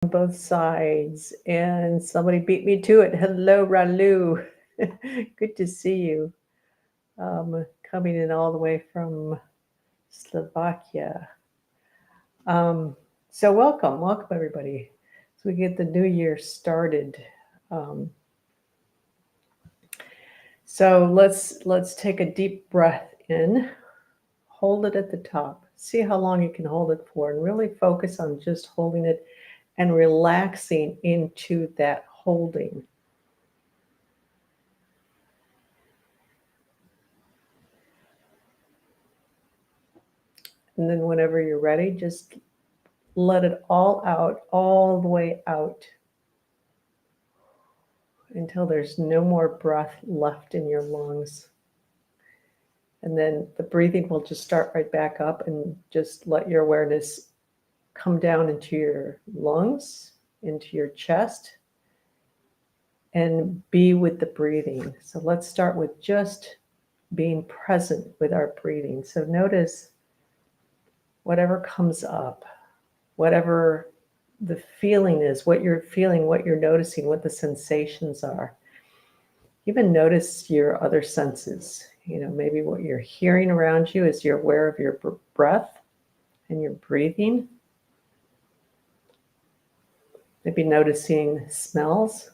both sides, and somebody beat me to it. Hello, Ralu. Good to see you. Coming in all the way from Slovakia. Um, so welcome everybody. So we get the new year started. Um, so let's take a deep breath in. Hold it at the top. See how long you can hold it for, and really focus on just holding it and relaxing into that holding. And then whenever you're ready, just let it all out, all the way out, until there's no more breath left in your lungs. And then the breathing will just start right back up, and just let your awareness come down into your lungs, into your chest, and be with the breathing. So let's start with just being present with our breathing. So notice whatever comes up, whatever the feeling is, what you're feeling, what you're noticing, what the sensations are. Even notice your other senses. Maybe what you're hearing around you as you're aware of your breath and your breathing. Maybe noticing smells.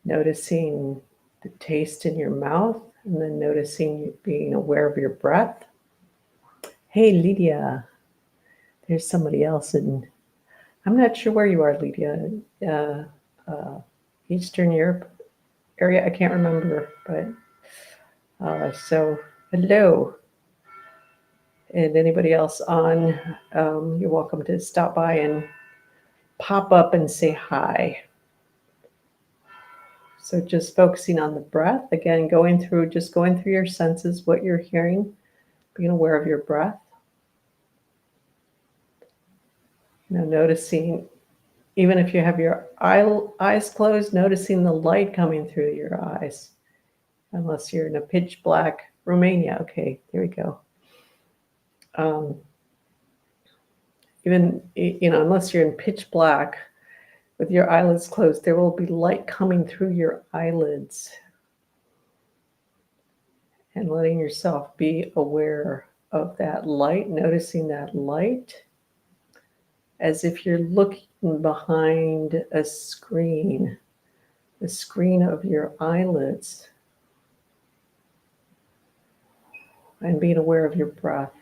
Noticing the taste in your mouth, and then noticing being aware of your breath. Hey, Lydia. There's somebody else in, I'm not sure where you are, Lydia. Eastern Europe area. I can't remember, but so hello. And anybody else on, you're welcome to stop by and pop up and say hi. So just focusing on the breath, again, going through your senses, what you're hearing, being aware of your breath. Noticing, even if you have your eyes closed, noticing the light coming through your eyes. Unless you're in a pitch black Romania. Okay, there we go. Even, unless you're in pitch black with your eyelids closed, there will be light coming through your eyelids. And letting yourself be aware of that light, noticing that light as if you're looking behind a screen, the screen of your eyelids, and being aware of your breath.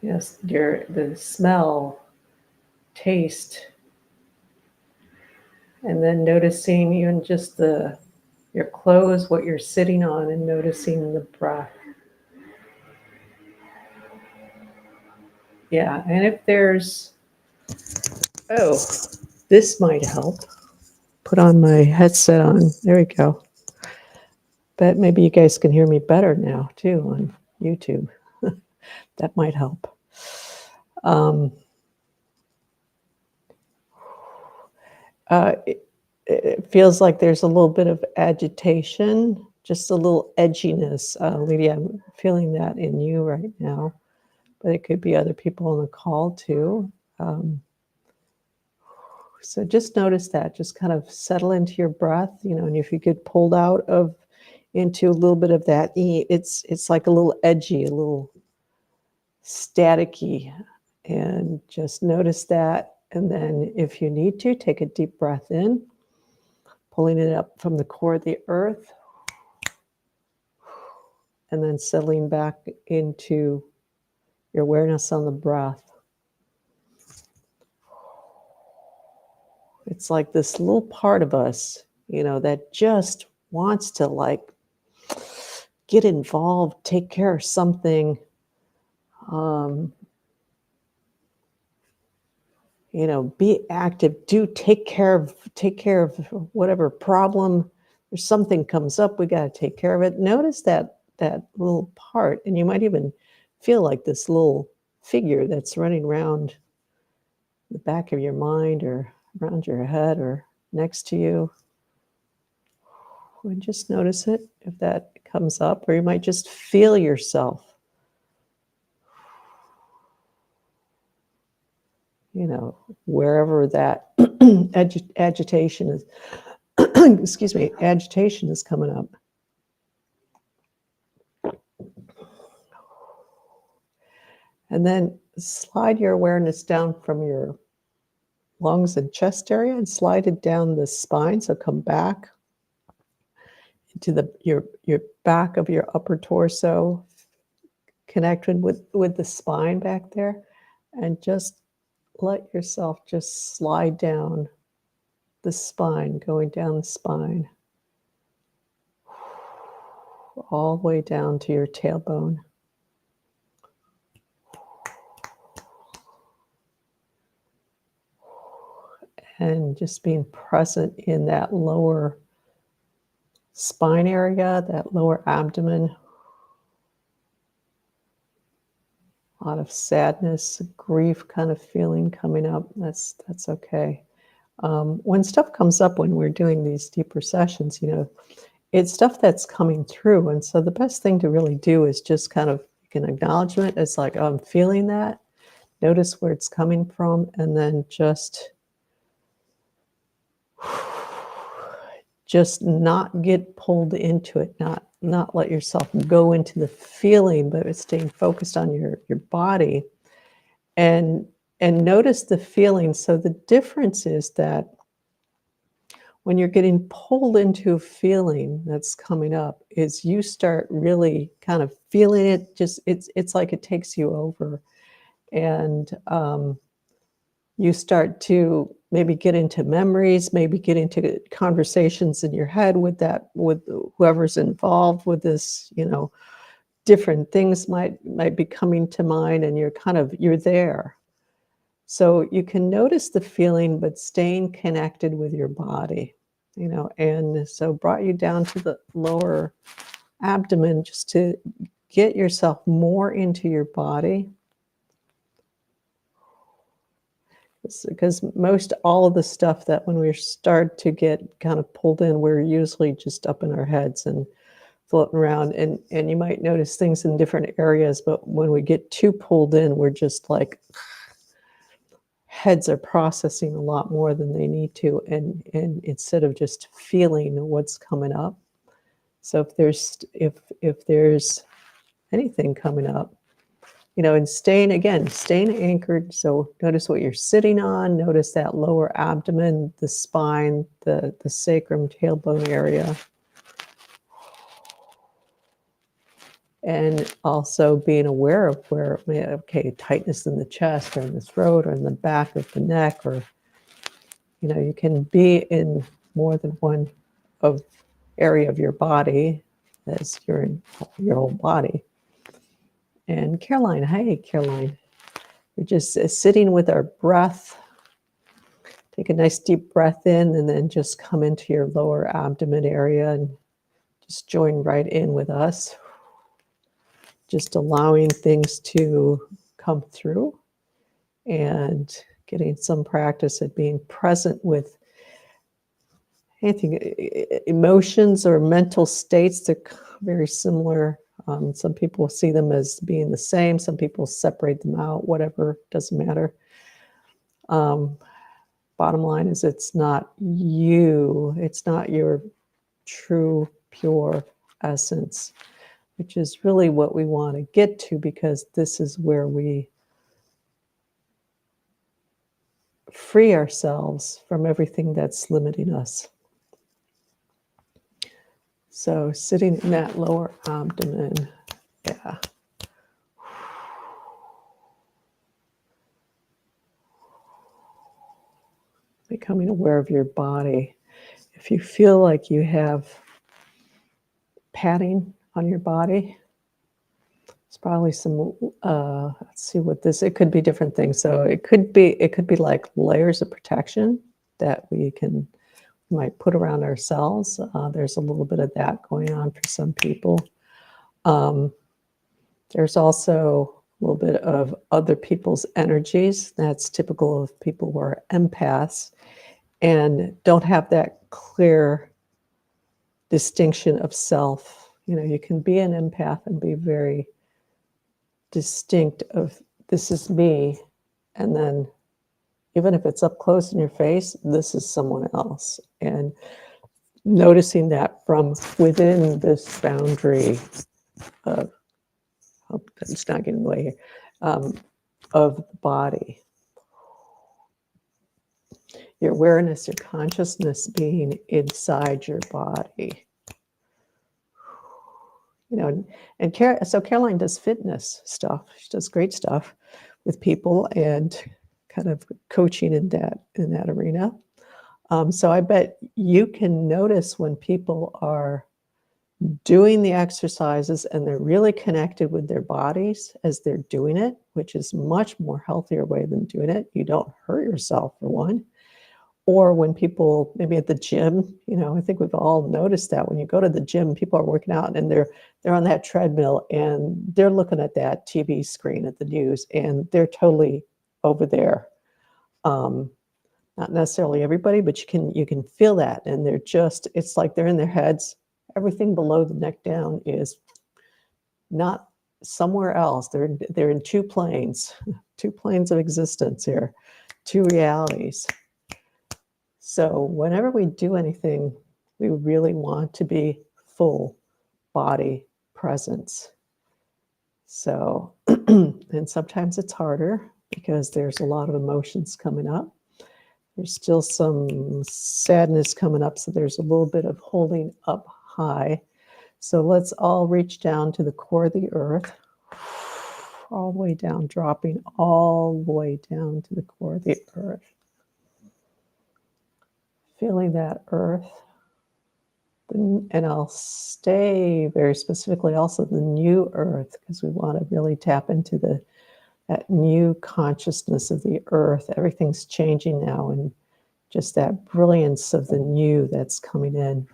Yes, the smell, taste, and then noticing even just your clothes, what you're sitting on, and noticing the breath. Yeah, and if there's, this might help. Put on my headset on. There we go. But maybe you guys can hear me better now too on YouTube. That might help. It feels like there's a little bit of agitation, just a little edginess. Lydia, I'm feeling that in you right now, but it could be other people on the call too. So just notice that, just kind of settle into your breath, and if you get pulled out into a little bit of that, it's like a little edgy, a little staticky, and just notice that. And then if you need to, take a deep breath in, pulling it up from the core of the earth, and then settling back into your awareness on the breath. It's like this little part of us, that just wants to get involved, take care of something, be active, take care of whatever problem or something comes up, we got to take care of it. Notice that little part, and you might even feel like this little figure that's running around the back of your mind or around your head or next to you. And just notice it if that comes up, or you might just feel yourself, wherever that agitation is, excuse me, agitation is coming up. And then slide your awareness down from your lungs and chest area and slide it down the spine. So come back into your back of your upper torso, connected with the spine back there, and just let yourself just slide down the spine, going down the spine, all the way down to your tailbone. And just being present in that lower spine area, that lower abdomen. A lot of sadness, grief kind of feeling coming up. That's okay. When stuff comes up when we're doing these deeper sessions, it's stuff that's coming through. And so the best thing to really do is just kind of, you can acknowledge it. It's like, oh, I'm feeling that. Notice where it's coming from, and then just not get pulled into it, not let yourself go into the feeling, but staying focused on your body and notice the feeling. So the difference is that when you're getting pulled into a feeling that's coming up, is you start really kind of feeling it. Just it's like it takes you over, and you start to maybe get into memories, maybe get into conversations in your head with whoever's involved with this. Different things might be coming to mind, and you're there. So you can notice the feeling, but staying connected with your body, and so brought you down to the lower abdomen just to get yourself more into your body. Because most all of the stuff that when we start to get kind of pulled in, we're usually just up in our heads and floating around, and you might notice things in different areas, but when we get too pulled in, we're just like, heads are processing a lot more than they need to, and instead of just feeling what's coming up. So if there's anything coming up, and staying anchored. So notice what you're sitting on, notice that lower abdomen, the spine, the sacrum, tailbone area. And also being aware of where, tightness in the chest or in the throat or in the back of the neck, or, you can be in more than one area of your body as you're in your whole body. And Caroline, hi, Caroline. We're just sitting with our breath. Take a nice deep breath in, and then just come into your lower abdomen area and just join right in with us. Just allowing things to come through and getting some practice at being present with anything, emotions or mental states. They're very similar. Some people see them as being the same. Some people separate them out, whatever, doesn't matter. Bottom line is it's not you. It's not your true, pure essence, which is really what we want to get to, because this is where we free ourselves from everything that's limiting us. So sitting in that lower abdomen, yeah. Becoming aware of your body. If you feel like you have padding on your body, it's probably some, let's see what this, it could be different things. So it could be like layers of protection that we might put around ourselves. There's a little bit of that going on for some people. There's also a little bit of other people's energies. That's typical of people who are empaths and don't have that clear distinction of self. You know, you can be an empath and be very distinct of, this is me, and then even if it's up close in your face, this is someone else. And noticing that from within this boundary of, hope it's not getting in the way here, of the body. Your awareness, your consciousness being inside your body. You know, and so Caroline does fitness stuff. She does great stuff with people and kind of coaching in that arena. So I bet you can notice when people are doing the exercises and they're really connected with their bodies as they're doing it, which is much more healthier way than doing it. You don't hurt yourself, for one. Or when people, maybe at the gym, you know, I think we've all noticed that when you go to the gym, people are working out and they're on that treadmill and they're looking at that TV screen at the news and they're totally over there. Not necessarily everybody, but you can feel that, and they're just, it's like they're in their heads. Everything below the neck down is not somewhere else. They're in two planes of existence here, two realities. So whenever we do anything, we really want to be full body presence. So, and sometimes it's harder because there's a lot of emotions coming up. There's still some sadness coming up, so there's a little bit of holding up high. So let's all reach down to the core of the earth, all the way down, dropping all the way down to the core of the earth. Feeling that earth. And I'll stay very specifically also the new earth, because we want to really tap into that new consciousness of the earth. Everything's changing now, and just that brilliance of the new that's coming in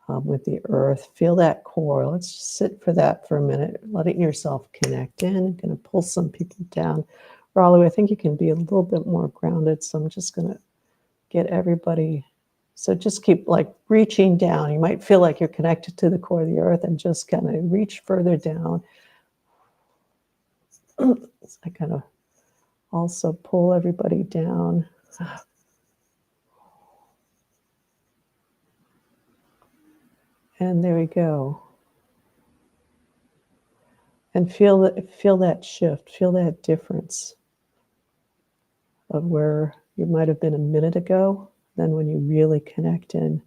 with the earth. Feel that core. Let's just sit for that for a minute, letting yourself connect in. I'm going to pull some people down. Raleigh, I think you can be a little bit more grounded, so I'm just going to get everybody. So just keep like reaching down. You might feel like you're connected to the core of the earth and just kind of reach further down. I kind of also pull everybody down. And there we go. And feel that shift, feel that difference of where you might have been a minute ago, then when you really connect in.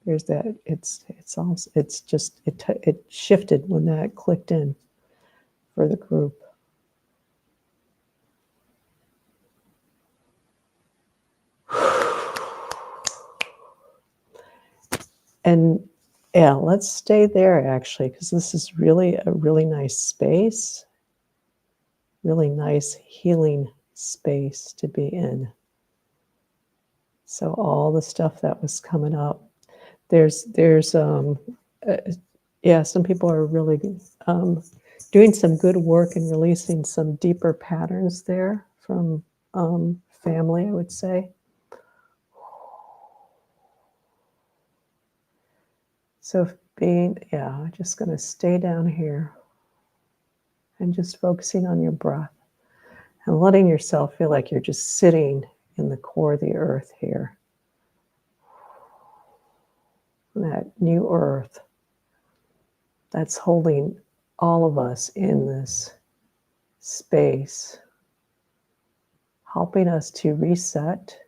There's that, it shifted when that clicked in for the group. And yeah, let's stay there actually, because this is really a really nice space, really nice healing space to be in. So all the stuff that was coming up, there's some people are really doing some good work and releasing some deeper patterns there from family, I would say. So just going to stay down here and just focusing on your breath and letting yourself feel like you're just sitting in the core of the earth here. That new earth that's holding all of us in this space, helping us to reset,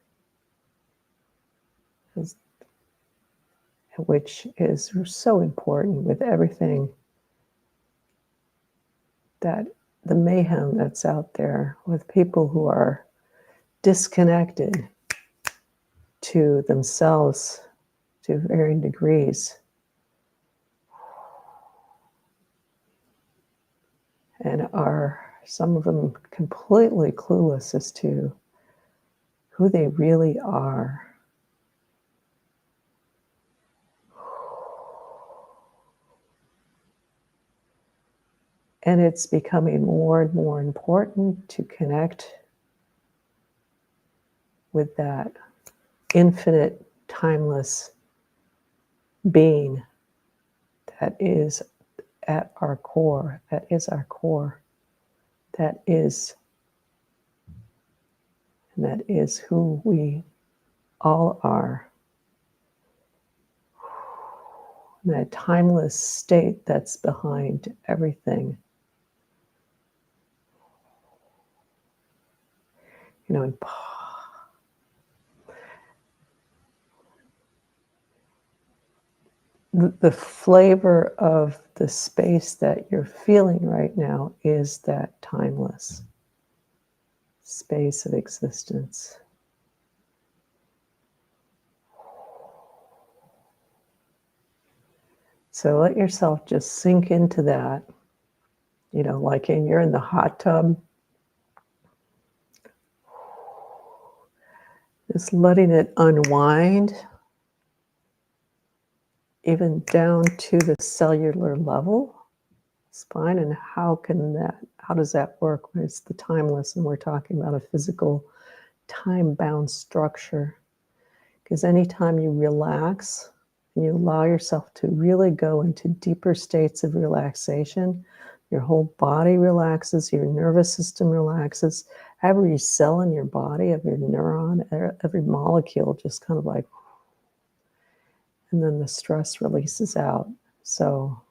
which is so important with everything that the mayhem that's out there with people who are disconnected to themselves to varying degrees. And some of them completely clueless as to who they really are. And it's becoming more and more important to connect with that infinite timeless being that is at our core, that is our core, that is, and that is who we all are. That timeless state that's behind everything. You know, and the flavor of the space that you're feeling right now is that timeless space of existence. So let yourself just sink into that. You know, like you're in the hot tub, just letting it unwind, even down to the cellular level. It's fine. And how does that work when it's the timeless and we're talking about a physical time-bound structure? Because anytime you relax and you allow yourself to really go into deeper states of relaxation, your whole body relaxes, your nervous system relaxes, every cell in your body, every neuron, every molecule just kind of like, and then the stress releases out. So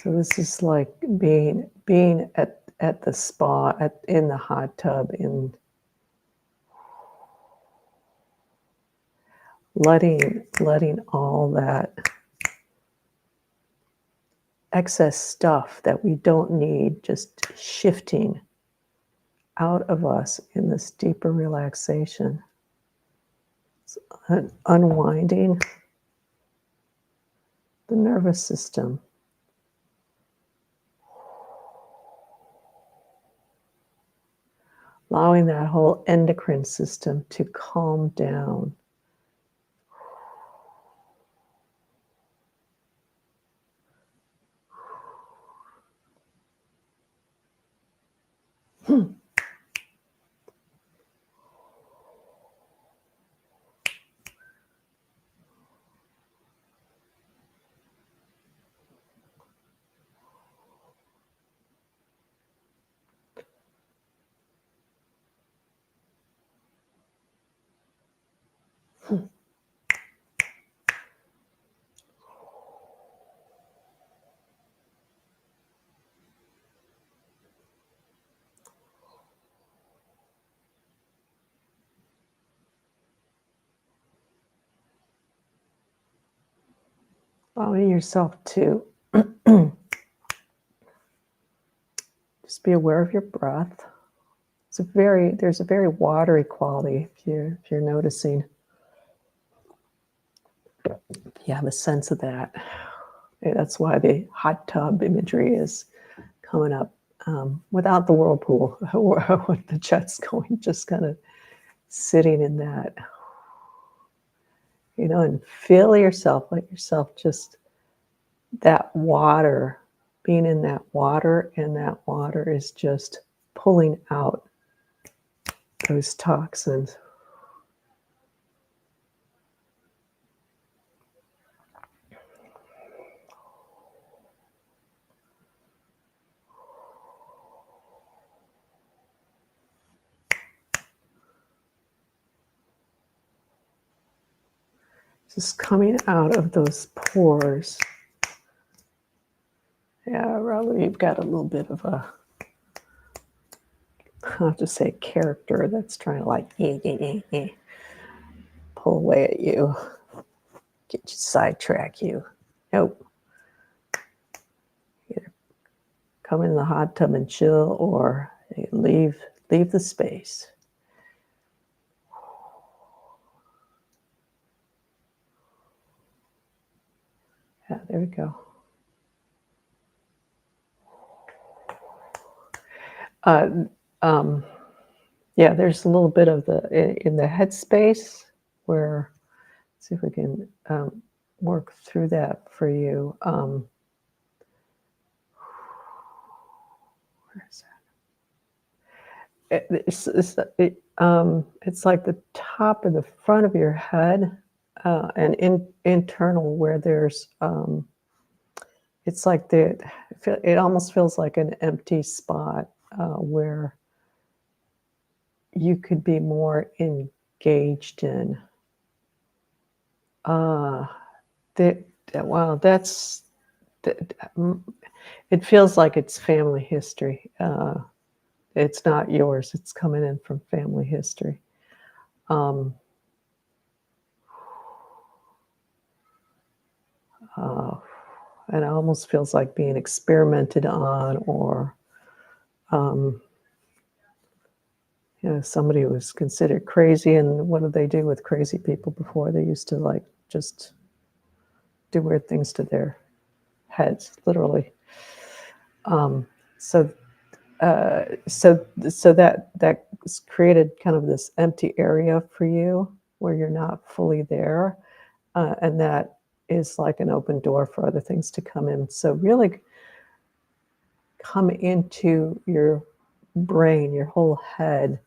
this is like being at the spa, in the hot tub, in letting all that excess stuff that we don't need just shifting out of us in this deeper relaxation. It's unwinding the nervous system. Allowing that whole endocrine system to calm down. Allowing yourself to just be aware of your breath. There's a very watery quality if you're noticing. You have a sense of that. That's why the hot tub imagery is coming up without the whirlpool, with the jets going, just kind of sitting in that, you know, and feel yourself, let yourself just, that water, being in that water, and that water is just pulling out those toxins. Just coming out of those pores. Yeah, Raul, you've got a little bit of a, I'll just say, character that's trying to like pull away at you, get you, sidetrack you. Nope. Either come in the hot tub and chill, or leave the space. Yeah, there we go. Yeah, there's a little bit of in the headspace where See if we can work through that for you. Where is that? It's like the top of the front of your head and internal where there's, it's like it almost feels like an empty spot where you could be more engaged in. Wow, it feels like it's family history. It's not yours. It's coming in from family history. And it almost feels like being experimented on, or somebody was considered crazy, and what did they do with crazy people before? They used to like just do weird things to their heads, literally. So that created kind of this empty area for you where you're not fully there, and that is like an open door for other things to come in. So really come into your brain, your whole head.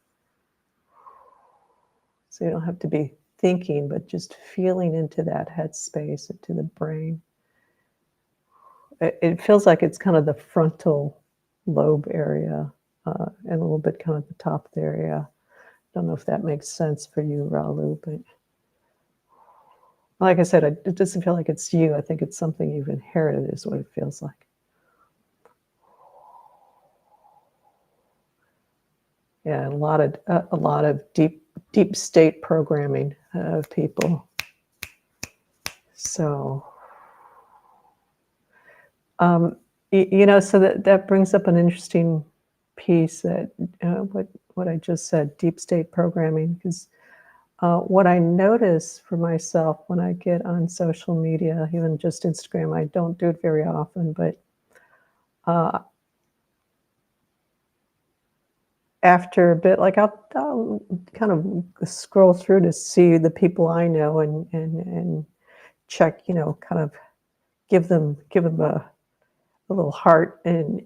So you don't have to be thinking, but just feeling into that head space, into the brain. It feels like it's kind of the frontal lobe area and a little bit kind of the top of the area. Don't know if that makes sense for you, Ralu, but like I said, it doesn't feel like it's you. I think it's something you've inherited is what it feels like. Yeah, a lot of deep state programming of people. So, so that brings up an interesting piece that what I just said, deep state programming, because what I notice for myself when I get on social media, even just Instagram, I don't do it very often, but after a bit, like I'll kind of scroll through to see the people I know and check, kind of give them a little heart and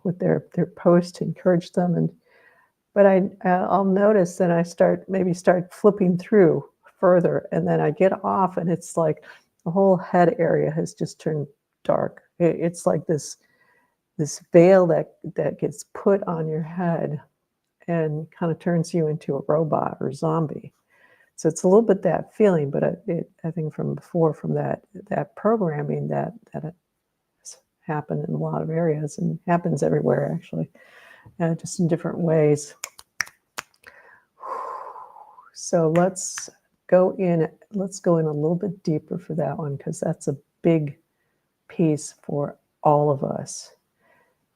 with their post, encourage them, but I'll notice that I start flipping through further, and then I get off, and it's like the whole head area has just turned dark. It's like this veil that gets put on your head and kind of turns you into a robot or zombie. So it's a little bit that feeling, but I think from before, from that programming that has happened in a lot of areas and happens everywhere, actually, just in different ways. So let's go in a little bit deeper for that one, because that's a big piece for all of us.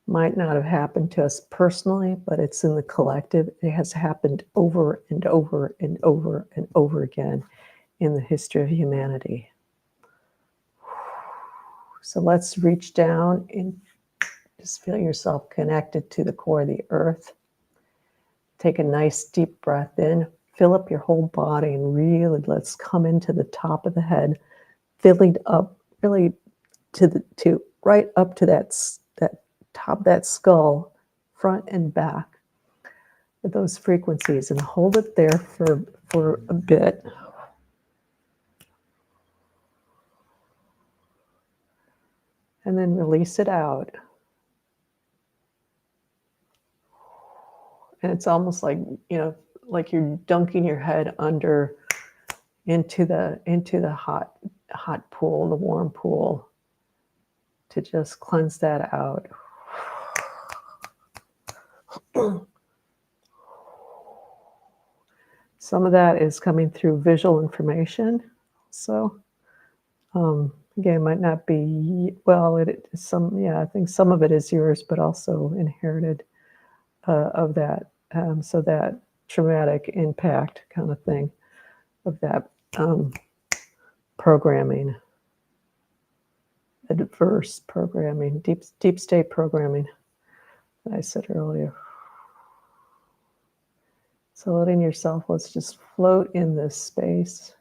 Might not have happened to us personally, but it's in the collective. It has happened over and over and over and over again in the history of humanity. So let's reach down and just feel yourself connected to the core of the earth. Take a nice deep breath in, fill up your whole body, and really let's come into the top of the head, filling up really to right up to that top of that skull, front and back, with those frequencies, and hold it there for a bit. And then release it out. And it's almost like, like you're dunking your head under into the hot pool, the warm pool, to just cleanse that out. Some of that is coming through visual information. So, again, it might not be, well, I think some of it is yours, but also inherited of that. So that traumatic impact kind of thing of that programming, adverse programming, deep state programming that I said earlier. So letting yourself, let's just float in this space.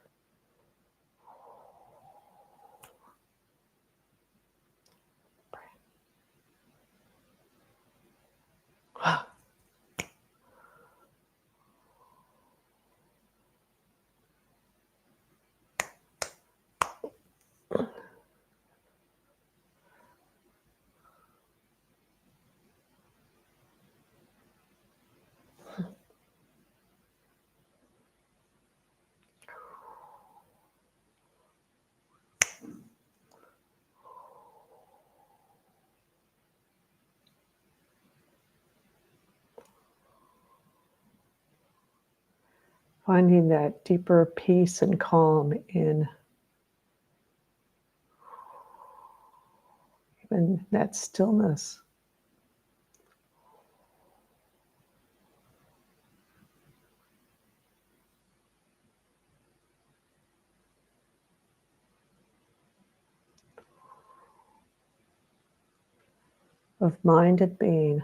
Finding that deeper peace and calm in even that stillness. Of mind and being.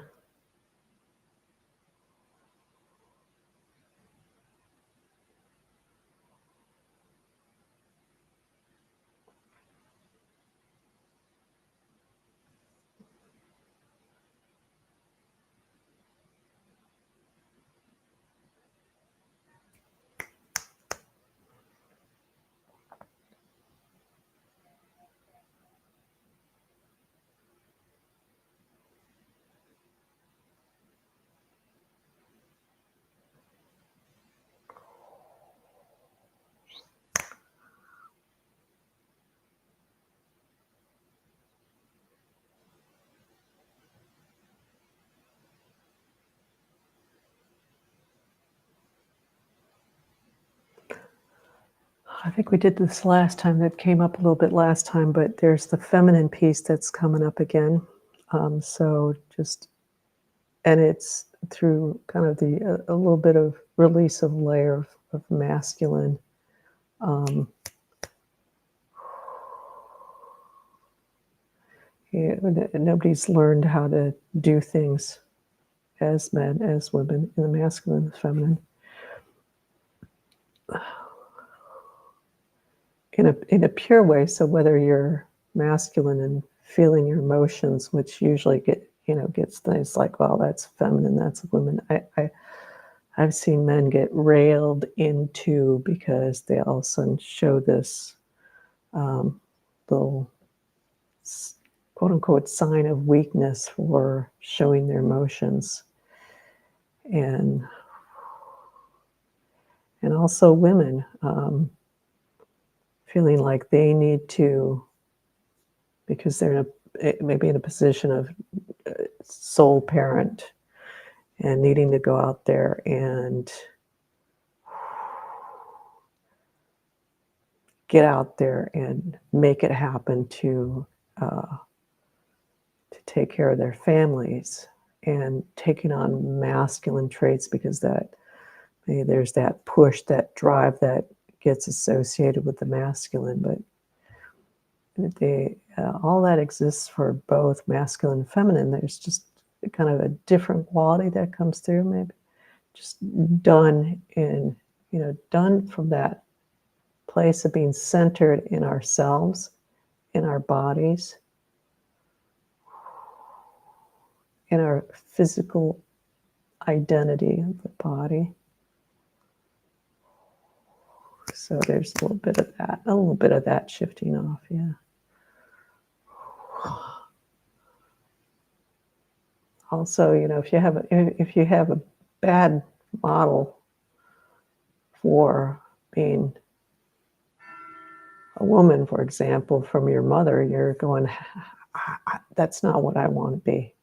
I think we did this last time. That came up a little bit last time, but there's the feminine piece that's coming up again. So just, and it's through kind of the a little bit of release of layer of masculine. Nobody's learned how to do things as men, as women, in the masculine, the feminine. In a pure way. So whether you're masculine and feeling your emotions, which usually gets things like, well, that's feminine, that's women. I've seen men get railed into because they all of a sudden show this little quote unquote sign of weakness for showing their emotions. And also women feeling like they need to, because they're maybe in a position of sole parent and needing to go out there and get out there and make it happen to take care of their families, and taking on masculine traits because that maybe there's that push, that drive that gets associated with the masculine, but all that exists for both masculine and feminine. There's just kind of a different quality that comes through, maybe just done from that place of being centered in ourselves, in our bodies, in our physical identity of the body. So there's a little bit of that shifting off, yeah. Also, if you have a bad model for being a woman, for example, from your mother, you're going, that's not what I want to be.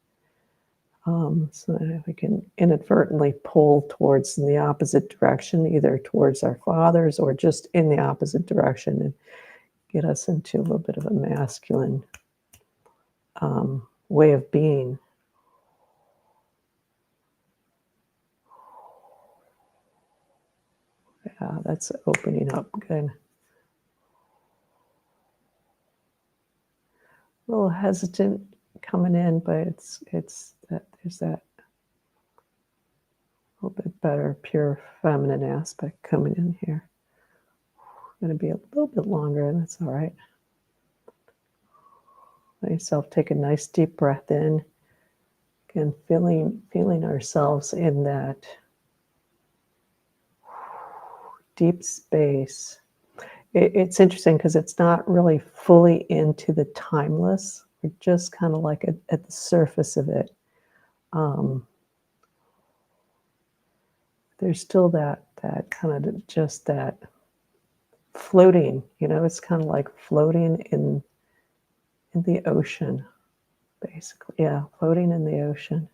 So we can inadvertently pull towards the opposite direction, either towards our fathers or just in the opposite direction, and get us into a little bit of a masculine way of being. Yeah, that's opening up good. A little hesitant coming in, but it's that there's that a little bit better pure feminine aspect coming in here. Going to be a little bit longer, and that's all right. Let yourself take a nice deep breath in. Again, feeling ourselves in that deep space. It's interesting because it's not really fully into the timeless. We're just kind of like at the surface of it. There's still that kind of just that floating. It's kind of like floating in the ocean, basically. Yeah, floating in the ocean.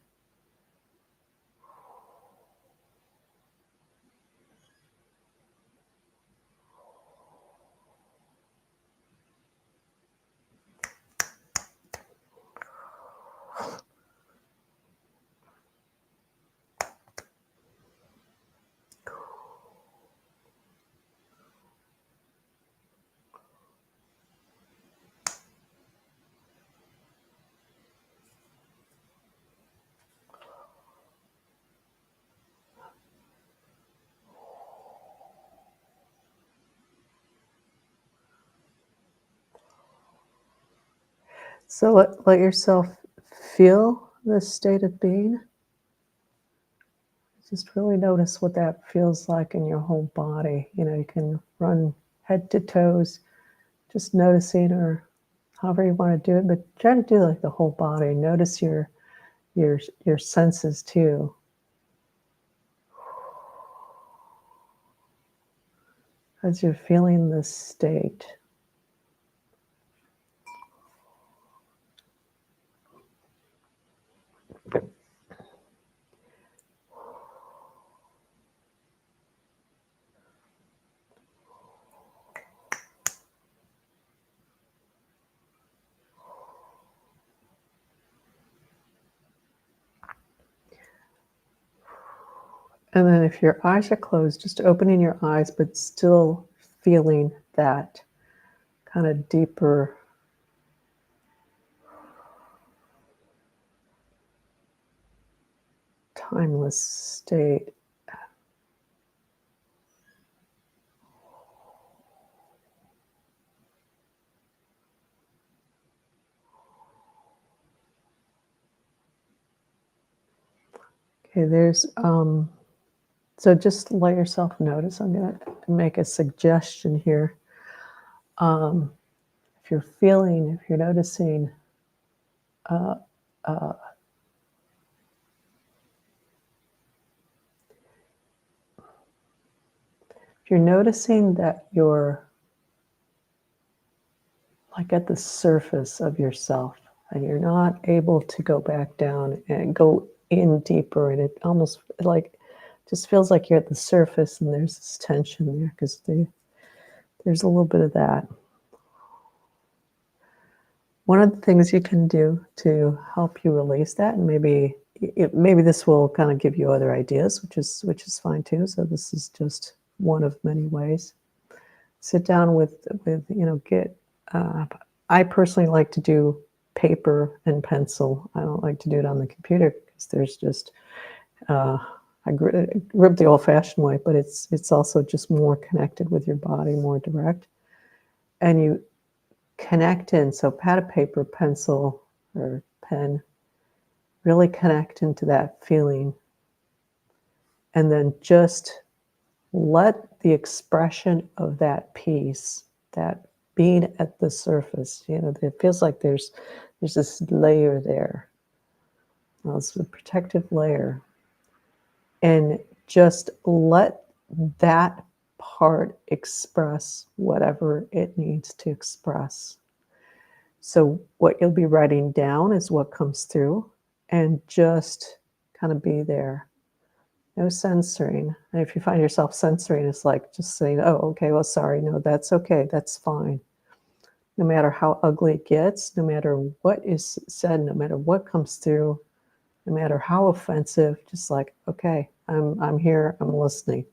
So let yourself feel this state of being. Just really notice what that feels like in your whole body. You can run head to toes, just noticing, or however you want to do it, but try to do like the whole body. Notice your senses too. As you're feeling this state. And then if your eyes are closed, just opening your eyes, but still feeling that kind of deeper timeless state. Okay, so just let yourself notice. I'm going to make a suggestion here. If you're noticing uh, if you're noticing that you're like at the surface of yourself and you're not able to go back down and go in deeper, and it almost like just feels like you're at the surface and there's this tension there because there's a little bit of that. One of the things you can do to help you release that, and maybe this will kind of give you other ideas, which is fine too. So this is just one of many ways. Sit down with get. I personally like to do paper and pencil. I don't like to do it on the computer because there's just I grew up the old-fashioned way, but it's also just more connected with your body, more direct, and you connect in. So pad of paper, pencil, or pen, really connect into that feeling, and then just let the expression of that piece, that being at the surface, it feels like there's this layer there. Well, it's a protective layer, and just let that part express whatever it needs to express. So what you'll be writing down is what comes through, and just kind of be there. No censoring. And if you find yourself censoring, it's like just saying, oh, okay, well, sorry, no, that's okay, that's fine. No matter how ugly it gets, no matter what is said, no matter what comes through, no matter how offensive, just like, okay, I'm here, I'm listening.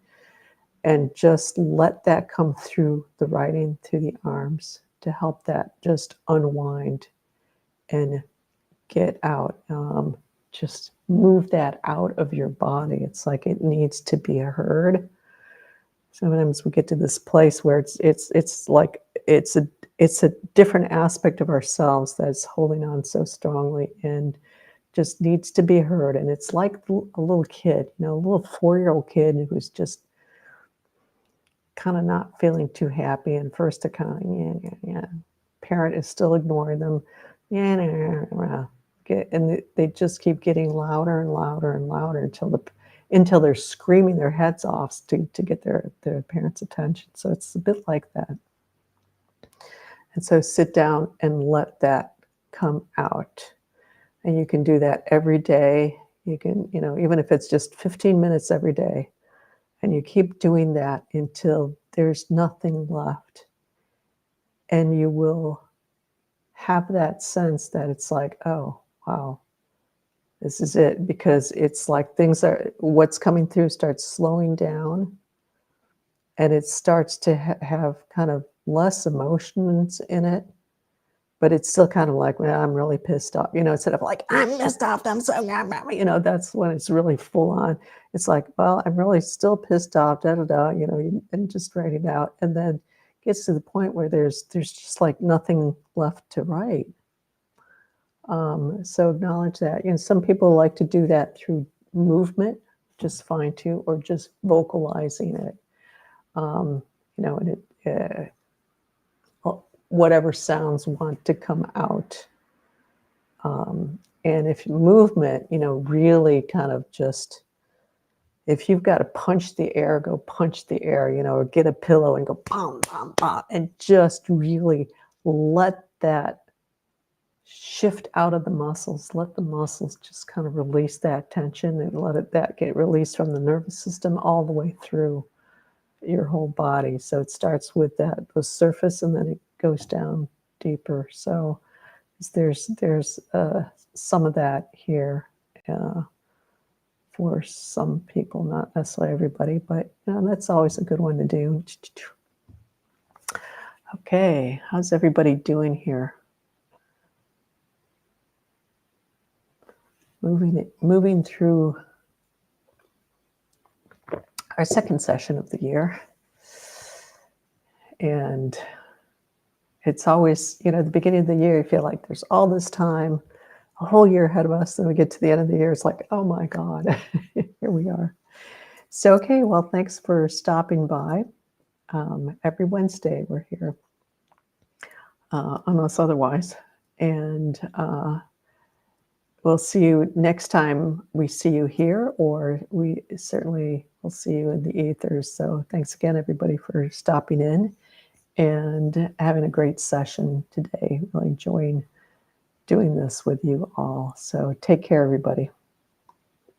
And just let that come through the writing, through the arms, to help that just unwind and get out. Just move that out of your body. It's like it needs to be heard. Sometimes we get to this place where it's like it's a different aspect of ourselves that's holding on so strongly and just needs to be heard. And it's like a little kid, a little 4-year-old kid who's just kind of not feeling too happy, and first to kind of yeah. Parent is still ignoring them, and they just keep getting louder and louder and louder until they're screaming their heads off to get their parents' attention. So it's a bit like that. And so sit down and let that come out. And you can do that every day. You can, even if it's just 15 minutes every day, and you keep doing that until there's nothing left. And you will have that sense that it's like, oh, wow, this is it. Because it's like what's coming through starts slowing down, and it starts to have kind of less emotions in it. But it's still kind of like, well, I'm really pissed off, instead of like, I'm pissed off, I'm so, that's when it's really full on. It's like, well, I'm really still pissed off, and just write it out. And then gets to the point where there's just like nothing left to write. So acknowledge that. You know, some people like to do that through movement, just fine too, or just vocalizing it. You know, and it, whatever sounds want to come out. And if movement, you know, really kind of just, if you've got to punch the air, go punch the air, you know, or get a pillow and go bam, bam, bam, and just really let that shift out of the muscles. Let the muscles just kind of release that tension and let that get released from the nervous system all the way through your whole body. So it starts with the surface and then it goes down deeper. So there's some of that here for some people, not necessarily everybody, but you know, that's always a good one to do. Okay, how's everybody doing here? Moving through our second session of the year. And it's always, you know, at the beginning of the year, you feel like there's all this time, a whole year ahead of us. Then we get to the end of the year, it's like, oh my God, here we are. So, okay, well, thanks for stopping by. Every Wednesday we're here, unless otherwise. And we'll see you next time we see you here, or we certainly will see you in the ethers. So thanks again, everybody, for stopping in and having a great session today. Really enjoying doing this with you all. So take care, everybody.